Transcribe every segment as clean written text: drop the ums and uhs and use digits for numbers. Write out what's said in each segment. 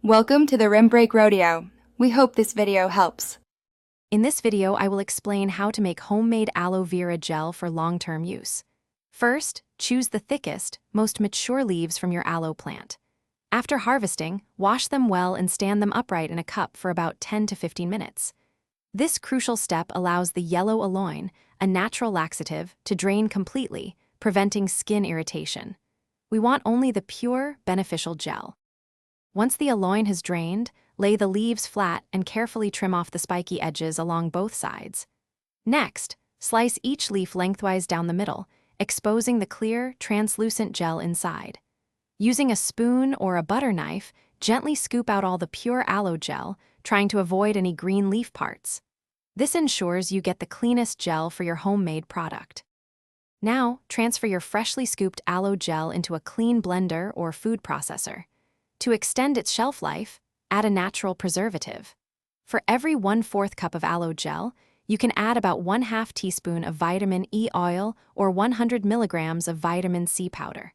Welcome to the Rim Break Rodeo. We hope this video helps. In this video, I will explain how to make homemade aloe vera gel for long-term use. First, choose the thickest, most mature leaves from your aloe plant. After harvesting, wash them well and stand them upright in a cup for about 10 to 15 minutes. This crucial step allows the yellow aloe, a natural laxative, to drain completely, preventing skin irritation. We want only the pure, beneficial gel. Once the aloe has drained, lay the leaves flat and carefully trim off the spiky edges along both sides. Next, slice each leaf lengthwise down the middle, exposing the clear, translucent gel inside. Using a spoon or a butter knife, gently scoop out all the pure aloe gel, trying to avoid any green leaf parts. This ensures you get the cleanest gel for your homemade product. Now, transfer your freshly scooped aloe gel into a clean blender or food processor. To extend its shelf life, add a natural preservative. For every 1/4 cup of aloe gel, you can add about 1/2 teaspoon of vitamin E oil or 100 milligrams of vitamin C powder.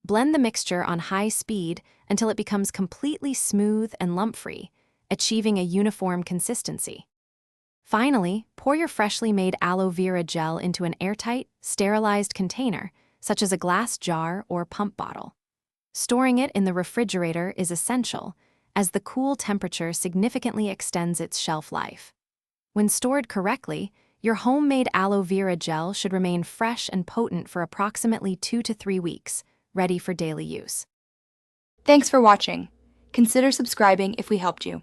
Blend the mixture on high speed until it becomes completely smooth and lump-free, achieving a uniform consistency. Finally, pour your freshly made aloe vera gel into an airtight, sterilized container, such as a glass jar or pump bottle. Storing it in the refrigerator is essential, as the cool temperature significantly extends its shelf life. When stored correctly, your homemade aloe vera gel should remain fresh and potent for approximately 2 to 3 weeks, ready for daily use. Thanks for watching. Consider subscribing if we helped you.